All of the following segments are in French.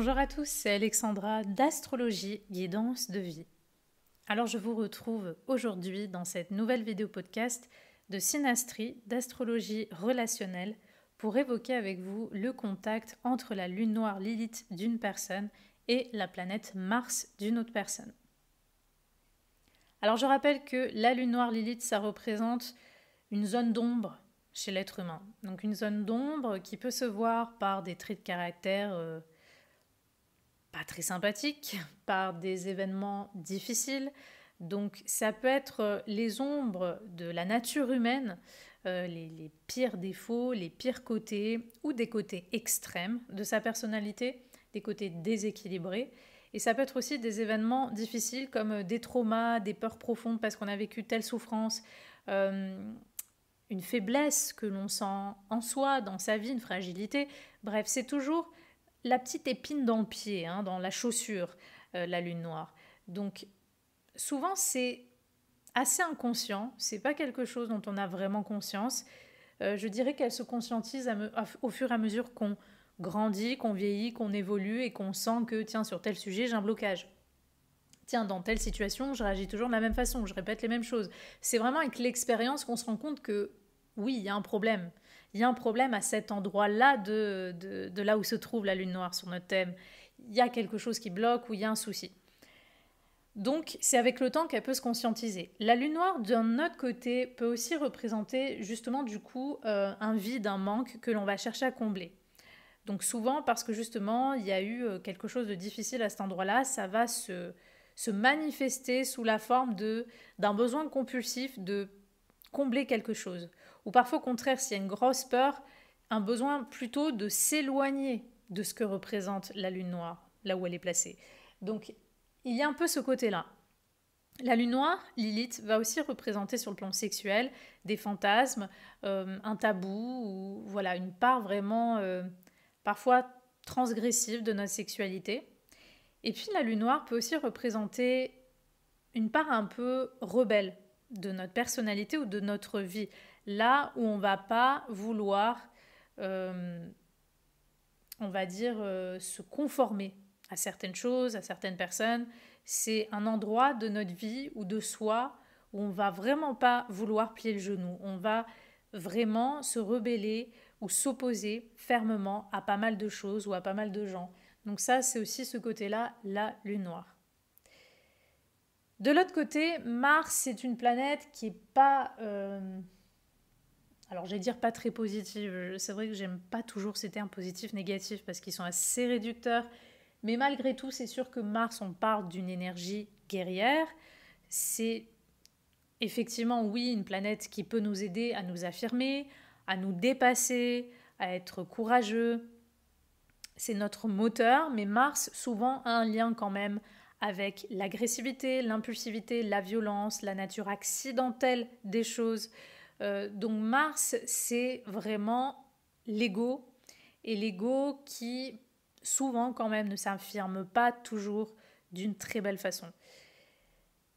Bonjour à tous, c'est Alexandra d'Astrologie Guidance de Vie. Alors je vous retrouve aujourd'hui dans cette nouvelle vidéo podcast de synastrie, d'astrologie relationnelle pour évoquer avec vous le contact entre la lune noire Lilith d'une personne et la planète Mars d'une autre personne. Alors je rappelle que la lune noire Lilith, ça représente une zone d'ombre chez l'être humain. Donc une zone d'ombre qui peut se voir par des traits de caractère pas très sympathiques, par des événements difficiles. Donc ça peut être les ombres de la nature humaine, les pires défauts, les pires côtés ou des côtés extrêmes de sa personnalité, des côtés déséquilibrés. Et ça peut être aussi des événements difficiles comme des traumas, des peurs profondes parce qu'on a vécu telle souffrance, une faiblesse que l'on sent en soi, dans sa vie, une fragilité. Bref, c'est toujours la petite épine dans le pied, dans la chaussure, la lune noire. Donc souvent c'est assez inconscient, c'est pas quelque chose dont on a vraiment conscience. Je dirais qu'elle se conscientise au fur et à mesure qu'on grandit, qu'on vieillit, qu'on évolue et qu'on sent que tiens, sur tel sujet j'ai un blocage. Tiens, dans telle situation, je réagis toujours de la même façon, je répète les mêmes choses. C'est vraiment avec l'expérience qu'on se rend compte que oui, il y a un problème. Il y a un problème à cet endroit-là de là où se trouve la lune noire sur notre thème. Il y a quelque chose qui bloque ou il y a un souci. Donc, c'est avec le temps qu'elle peut se conscientiser. La lune noire, d'un autre côté, peut aussi représenter justement du coup un vide, un manque que l'on va chercher à combler. Donc souvent, parce que justement, il y a eu quelque chose de difficile à cet endroit-là, ça va se manifester sous la forme d'un besoin compulsif de combler quelque chose. Ou parfois au contraire, s'il y a une grosse peur, un besoin plutôt de s'éloigner de ce que représente la lune noire, là où elle est placée. Donc il y a un peu ce côté-là. La lune noire, Lilith, va aussi représenter sur le plan sexuel des fantasmes, un tabou, ou voilà, une part vraiment parfois transgressive de notre sexualité. Et puis la lune noire peut aussi représenter une part un peu rebelle de notre personnalité ou de notre vie. Là où on ne va pas vouloir, on va dire, se conformer à certaines choses, à certaines personnes. C'est un endroit de notre vie ou de soi où on ne va vraiment pas vouloir plier le genou. On va vraiment se rebeller ou s'opposer fermement à pas mal de choses ou à pas mal de gens. Donc ça, c'est aussi ce côté-là, la lune noire. De l'autre côté, Mars, c'est une planète qui n'est pas... alors, j'allais dire pas très positive. C'est vrai que j'aime pas toujours ces termes positifs, négatifs, parce qu'ils sont assez réducteurs. Mais malgré tout, c'est sûr que Mars, on parle d'une énergie guerrière. C'est effectivement, oui, une planète qui peut nous aider à nous affirmer, à nous dépasser, à être courageux. C'est notre moteur, mais Mars, souvent, a un lien quand même avec l'agressivité, l'impulsivité, la violence, la nature accidentelle des choses. Donc Mars, c'est vraiment l'ego, et l'ego qui, souvent quand même, ne s'affirme pas toujours d'une très belle façon.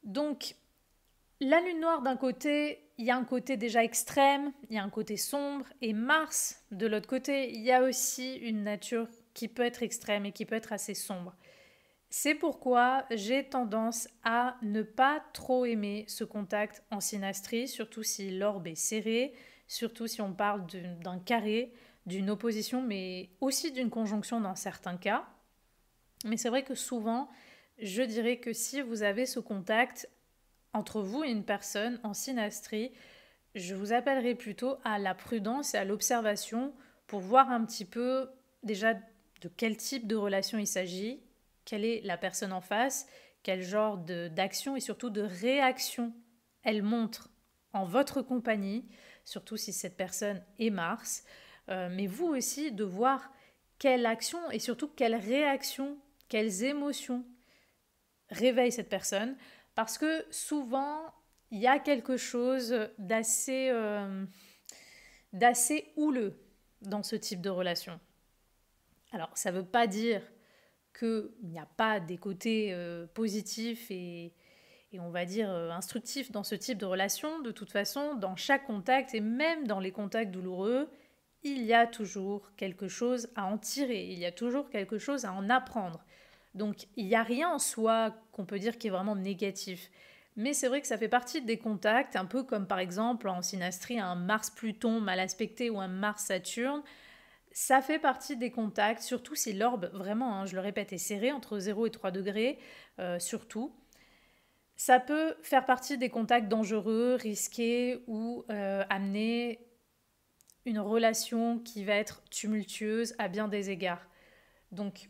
Donc, la lune noire d'un côté, il y a un côté déjà extrême, il y a un côté sombre, et Mars, de l'autre côté, il y a aussi une nature qui peut être extrême et qui peut être assez sombre. C'est pourquoi j'ai tendance à ne pas trop aimer ce contact en synastrie, surtout si l'orbe est serré, surtout si on parle d'un carré, d'une opposition, mais aussi d'une conjonction dans certains cas. Mais c'est vrai que souvent, je dirais que si vous avez ce contact entre vous et une personne en synastrie, je vous appellerai plutôt à la prudence et à l'observation pour voir un petit peu déjà de quel type de relation il s'agit, quelle est la personne en face, quel genre d'action et surtout de réaction elle montre en votre compagnie, surtout si cette personne est Mars, mais vous aussi de voir quelle action et surtout quelle réaction, quelles émotions réveille cette personne, parce que souvent il y a quelque chose d'assez houleux dans ce type de relation. Alors ça ne veut pas dire qu'il n'y a pas des côtés positifs et on va dire instructifs dans ce type de relation. De toute façon, dans chaque contact et même dans les contacts douloureux, il y a toujours quelque chose à en tirer, il y a toujours quelque chose à en apprendre. Donc il n'y a rien en soi qu'on peut dire qui est vraiment négatif. Mais c'est vrai que ça fait partie des contacts, un peu comme par exemple en synastrie un Mars-Pluton mal aspecté ou un Mars-Saturne. Ça fait partie des contacts, surtout si l'orbe, vraiment, hein, je le répète, est serré entre 0 et 3 degrés, surtout. Ça peut faire partie des contacts dangereux, risqués ou amener une relation qui va être tumultueuse à bien des égards. Donc,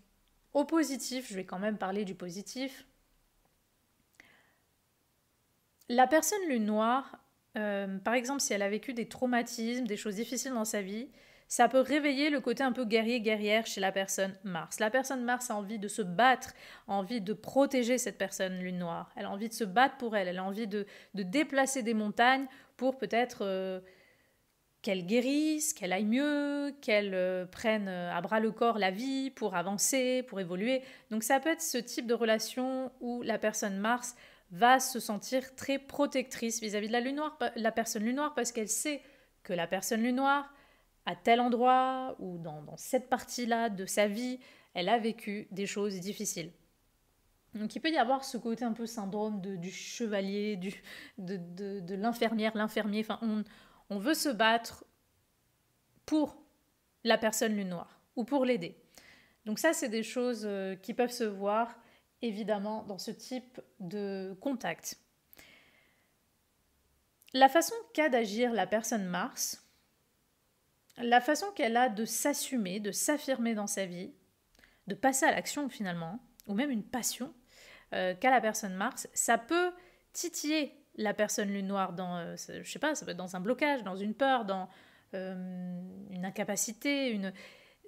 au positif, je vais quand même parler du positif. La personne lune noire, par exemple, si elle a vécu des traumatismes, des choses difficiles dans sa vie, ça peut réveiller le côté un peu guerrier-guerrière chez la personne Mars. La personne Mars a envie de se battre, a envie de protéger cette personne lune noire. Elle a envie de se battre pour elle, elle a envie de déplacer des montagnes pour peut-être qu'elle guérisse, qu'elle aille mieux, qu'elle prenne à bras le corps la vie pour avancer, pour évoluer. Donc ça peut être ce type de relation où la personne Mars va se sentir très protectrice vis-à-vis de la lune noire, la personne lune noire, parce qu'elle sait que la personne lune noire, à tel endroit ou dans cette partie-là de sa vie, elle a vécu des choses difficiles. Donc il peut y avoir ce côté un peu syndrome du chevalier, de l'infirmière, l'infirmier. Enfin, on veut se battre pour la personne lune noire ou pour l'aider. Donc ça, c'est des choses qui peuvent se voir évidemment dans ce type de contact. La façon qu'a d'agir la personne Mars, la façon qu'elle a de s'assumer, de s'affirmer dans sa vie, de passer à l'action finalement, ou même une passion qu'a la personne Mars, ça peut titiller la personne lune noire dans, je sais pas, ça peut être dans un blocage, dans une peur, dans une incapacité,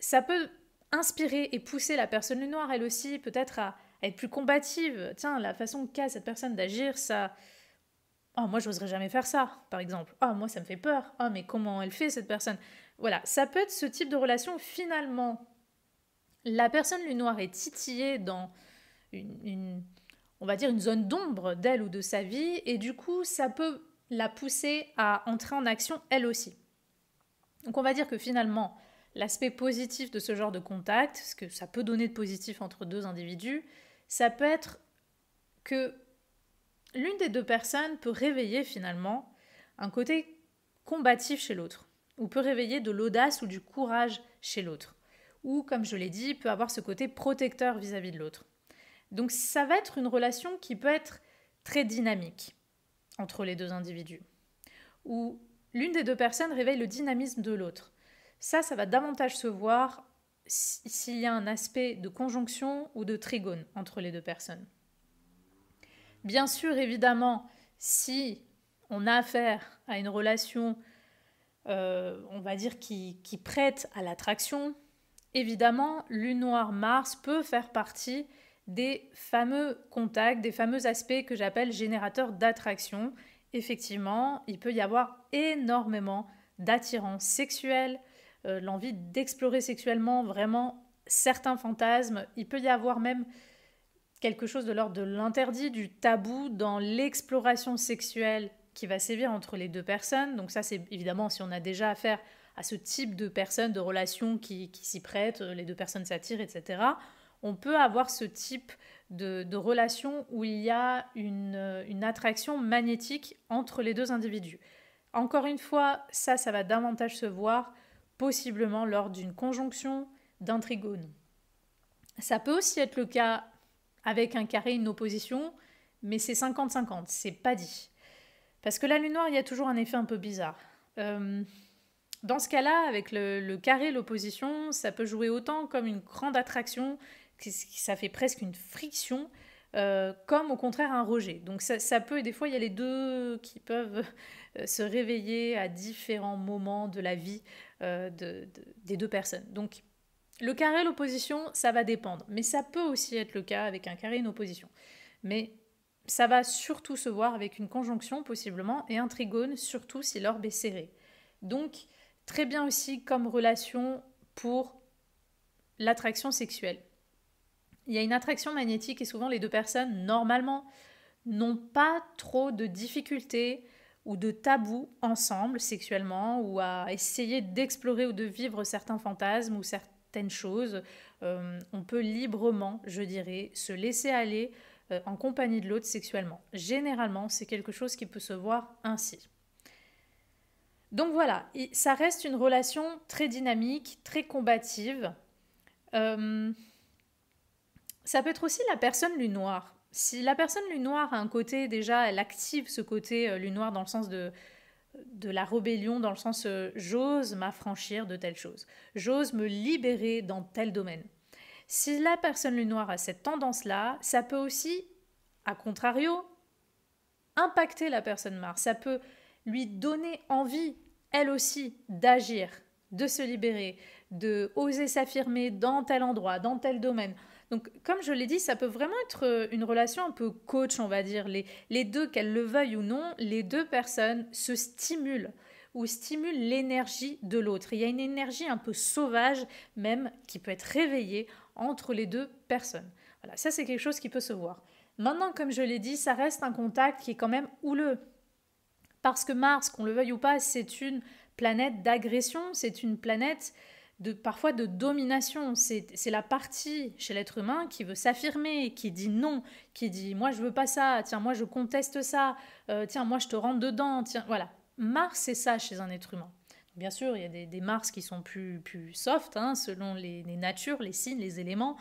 ça peut inspirer et pousser la personne lune noire, elle aussi, peut-être à être plus combative. Tiens, la façon qu'a cette personne d'agir, ça... Oh, moi, je n'oserais jamais faire ça, par exemple. Oh, moi, ça me fait peur. Oh, mais comment elle fait, cette personne? Voilà, ça peut être ce type de relation où, finalement, la personne lune noire est titillée dans on va dire, une zone d'ombre d'elle ou de sa vie, et du coup, ça peut la pousser à entrer en action, elle aussi. Donc, on va dire que finalement, l'aspect positif de ce genre de contact, ce que ça peut donner de positif entre deux individus, ça peut être que l'une des deux personnes peut réveiller finalement un côté combatif chez l'autre, ou peut réveiller de l'audace ou du courage chez l'autre, ou comme je l'ai dit, peut avoir ce côté protecteur vis-à-vis de l'autre. Donc ça va être une relation qui peut être très dynamique entre les deux individus, où l'une des deux personnes réveille le dynamisme de l'autre. Ça va davantage se voir s'il y a un aspect de conjonction ou de trigone entre les deux personnes. Bien sûr, évidemment, si on a affaire à une relation, on va dire, qui prête à l'attraction, évidemment, lune noire Mars peut faire partie des fameux contacts, des fameux aspects que j'appelle générateurs d'attraction. Effectivement, il peut y avoir énormément d'attirance sexuelle, l'envie d'explorer sexuellement vraiment certains fantasmes. Il peut y avoir même quelque chose de l'ordre de l'interdit, du tabou dans l'exploration sexuelle qui va sévir entre les deux personnes. Donc ça, c'est évidemment si on a déjà affaire à ce type de personnes, de relations qui s'y prêtent, les deux personnes s'attirent, etc. On peut avoir ce type de relation où il y a une attraction magnétique entre les deux individus. Encore une fois, ça va davantage se voir possiblement lors d'une conjonction, d'un trigone. Ça peut aussi être le cas avec un carré, une opposition, mais c'est 50-50, c'est pas dit. Parce que la lune noire, il y a toujours un effet un peu bizarre. Dans ce cas-là, avec le carré, l'opposition, ça peut jouer autant comme une grande attraction, ça fait presque une friction, comme au contraire un rejet. Donc ça peut, et des fois il y a les deux qui peuvent se réveiller à différents moments de la vie des deux personnes. Donc le carré, l'opposition, ça va dépendre. Mais ça peut aussi être le cas avec un carré et une opposition. Mais ça va surtout se voir avec une conjonction possiblement et un trigone, surtout si l'orbe est serré. Donc très bien aussi comme relation pour l'attraction sexuelle. Il y a une attraction magnétique et souvent les deux personnes, normalement, n'ont pas trop de difficultés ou de tabous ensemble sexuellement, ou à essayer d'explorer ou de vivre certains fantasmes ou certaines choses. On peut librement, je dirais, se laisser aller en compagnie de l'autre sexuellement. Généralement, c'est quelque chose qui peut se voir ainsi. Donc voilà, ça reste une relation très dynamique, très combative. Ça peut être aussi la personne lune noire. Si la personne lune noire a un côté, déjà, elle active ce côté lune noire dans le sens de la rébellion, dans le sens j'ose m'affranchir de telle chose, j'ose me libérer dans tel domaine. Si la personne lune noire a cette tendance-là, ça peut aussi, à contrario, impacter la personne Mars. Ça peut lui donner envie, elle aussi, d'agir, de se libérer, de oser s'affirmer dans tel endroit, dans tel domaine. Donc, comme je l'ai dit, ça peut vraiment être une relation un peu coach, on va dire. Les deux, qu'elles le veuillent ou non, les deux personnes se stimulent ou stimulent l'énergie de l'autre. Il y a une énergie un peu sauvage, même, qui peut être réveillée entre les deux personnes. Voilà, ça c'est quelque chose qui peut se voir. Maintenant, comme je l'ai dit, ça reste un contact qui est quand même houleux. Parce que Mars, qu'on le veuille ou pas, c'est une planète d'agression, c'est une planète parfois de domination. C'est la partie chez l'être humain qui veut s'affirmer, qui dit non, qui dit moi je veux pas ça, tiens moi je conteste ça, tiens moi je te rentre dedans, tiens voilà. Mars c'est ça chez un être humain. Bien sûr, il y a des Mars qui sont plus soft, hein, selon les natures, les signes, les éléments,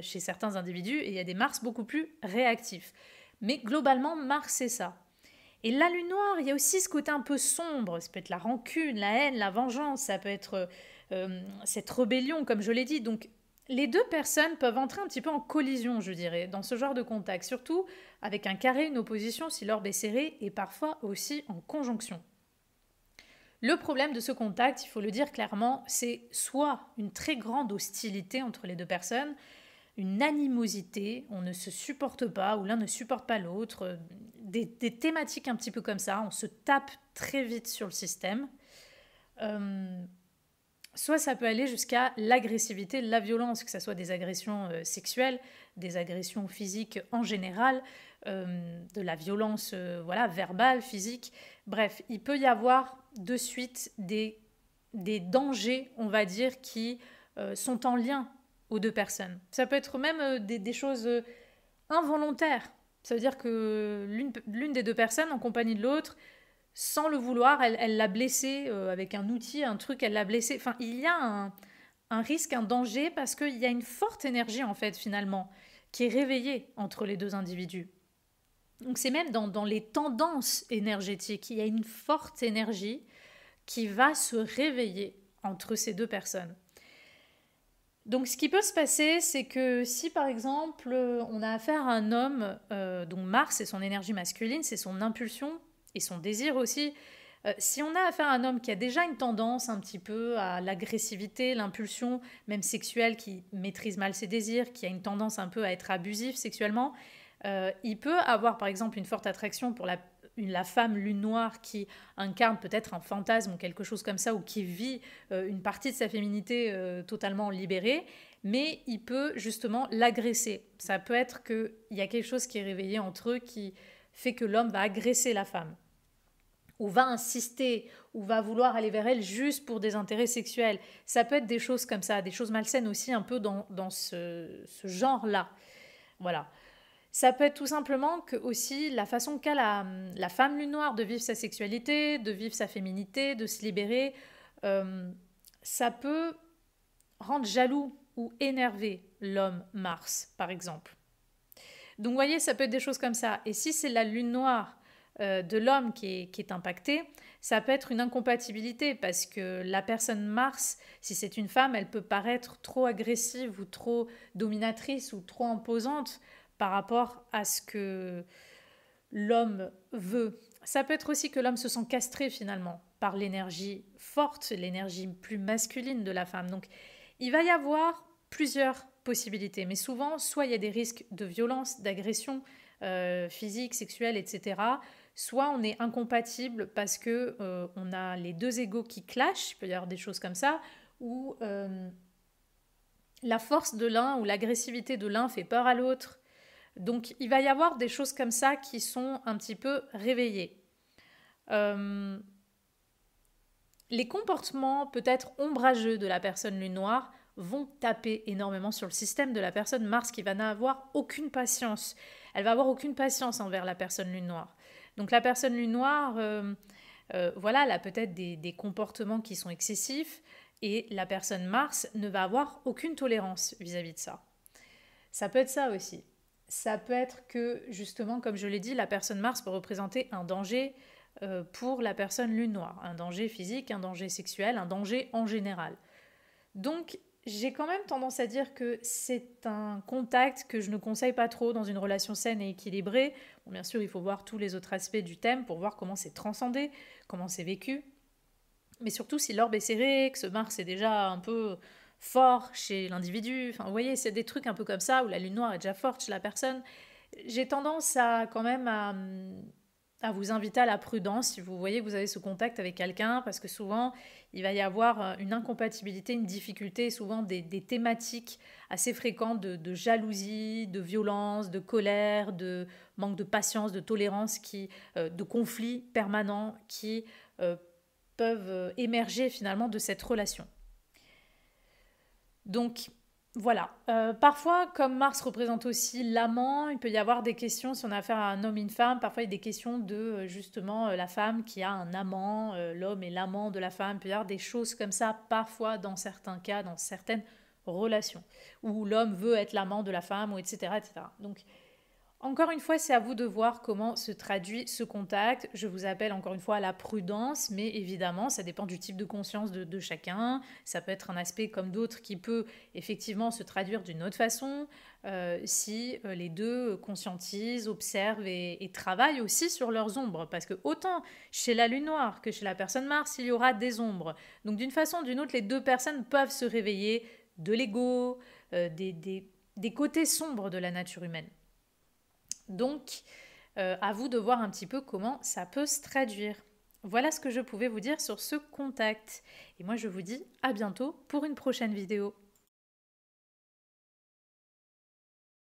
chez certains individus, et il y a des Mars beaucoup plus réactifs. Mais globalement, Mars, c'est ça. Et la lune noire, il y a aussi ce côté un peu sombre, ça peut être la rancune, la haine, la vengeance, ça peut être cette rébellion, comme je l'ai dit. Donc, les deux personnes peuvent entrer un petit peu en collision, je dirais, dans ce genre de contact, surtout avec un carré, une opposition, si l'orbe est serré, et parfois aussi en conjonction. Le problème de ce contact, il faut le dire clairement, c'est soit une très grande hostilité entre les deux personnes, une animosité, on ne se supporte pas ou l'un ne supporte pas l'autre, des thématiques un petit peu comme ça, on se tape très vite sur le système. Soit ça peut aller jusqu'à l'agressivité, la violence, que ce soit des agressions sexuelles, des agressions physiques en général, de la violence voilà, verbale, physique. Bref, il peut y avoir de suite des dangers, on va dire, qui sont en lien aux deux personnes. Ça peut être même des choses involontaires. Ça veut dire que l'une des deux personnes, en compagnie de l'autre, sans le vouloir, elle l'a blessé avec un outil, un truc, elle l'a blessé. Enfin, il y a un risque, un danger, parce qu'il y a une forte énergie, en fait, finalement, qui est réveillée entre les deux individus. Donc c'est même dans les tendances énergétiques, il y a une forte énergie qui va se réveiller entre ces deux personnes. Donc ce qui peut se passer, c'est que si par exemple on a affaire à un homme, dont Mars c'est son énergie masculine, c'est son impulsion et son désir aussi, si on a affaire à un homme qui a déjà une tendance un petit peu à l'agressivité, l'impulsion, même sexuelle, qui maîtrise mal ses désirs, qui a une tendance un peu à être abusif sexuellement, il peut avoir par exemple une forte attraction pour la femme lune noire qui incarne peut-être un fantasme ou quelque chose comme ça, ou qui vit une partie de sa féminité totalement libérée, mais il peut justement l'agresser. Ça peut être qu'il y a quelque chose qui est réveillé entre eux qui fait que l'homme va agresser la femme, ou va insister, ou va vouloir aller vers elle juste pour des intérêts sexuels. Ça peut être des choses comme ça, des choses malsaines aussi un peu dans ce genre-là. Voilà. Ça peut être tout simplement que aussi la façon qu'a la femme lune noire de vivre sa sexualité, de vivre sa féminité, de se libérer, ça peut rendre jaloux ou énerver l'homme Mars, par exemple. Donc vous voyez, ça peut être des choses comme ça. Et si c'est la lune noire de l'homme qui est impactée, ça peut être une incompatibilité, parce que la personne Mars, si c'est une femme, elle peut paraître trop agressive ou trop dominatrice ou trop imposante par rapport à ce que l'homme veut. Ça peut être aussi que l'homme se sent castré finalement par l'énergie forte, l'énergie plus masculine de la femme. Donc il va y avoir plusieurs possibilités, mais souvent, soit il y a des risques de violence, d'agression physique, sexuelle, etc. Soit on est incompatible parce que on a les deux égos qui clashent, il peut y avoir des choses comme ça, ou la force de l'un ou l'agressivité de l'un fait peur à l'autre. Donc il va y avoir des choses comme ça qui sont un petit peu réveillées. Les comportements peut-être ombrageux de la personne lune noire vont taper énormément sur le système de la personne Mars qui va n'avoir aucune patience. Elle va avoir aucune patience envers la personne lune noire. Donc la personne lune noire, voilà, elle a peut-être des comportements qui sont excessifs et la personne Mars ne va avoir aucune tolérance vis-à-vis de ça. Ça peut être ça aussi. Ça peut être que, justement, comme je l'ai dit, la personne Mars peut représenter un danger pour la personne lune noire. Un danger physique, un danger sexuel, un danger en général. Donc, j'ai quand même tendance à dire que c'est un contact que je ne conseille pas trop dans une relation saine et équilibrée. Bon, bien sûr, il faut voir tous les autres aspects du thème pour voir comment c'est transcendé, comment c'est vécu. Mais surtout, si l'orbe est serré, que ce Mars est déjà un peu fort chez l'individu, enfin, vous voyez, c'est des trucs un peu comme ça, où la lune noire est déjà forte chez la personne, j'ai tendance à quand même à vous inviter à la prudence si vous voyez que vous avez ce contact avec quelqu'un, parce que souvent, il va y avoir une incompatibilité, une difficulté, souvent des thématiques assez fréquentes de jalousie, de violence, de colère, de manque de patience, de tolérance, de conflits permanents qui peuvent émerger finalement de cette relation. Donc voilà, parfois comme Mars représente aussi l'amant, il peut y avoir des questions si on a affaire à un homme et une femme, parfois il y a des questions de justement la femme qui a un amant, l'homme est l'amant de la femme, il peut y avoir des choses comme ça parfois dans certains cas, dans certaines relations, où l'homme veut être l'amant de la femme, ou etc. etc. Donc encore une fois, c'est à vous de voir comment se traduit ce contact. Je vous appelle encore une fois à la prudence, mais évidemment, ça dépend du type de conscience de chacun. Ça peut être un aspect comme d'autres qui peut effectivement se traduire d'une autre façon si les deux conscientisent, observent et travaillent aussi sur leurs ombres. Parce que autant chez la lune noire que chez la personne Mars, il y aura des ombres. Donc d'une façon ou d'une autre, les deux personnes peuvent se réveiller de l'ego, des côtés sombres de la nature humaine. Donc, à vous de voir un petit peu comment ça peut se traduire. Voilà ce que je pouvais vous dire sur ce contact. Et moi, je vous dis à bientôt pour une prochaine vidéo.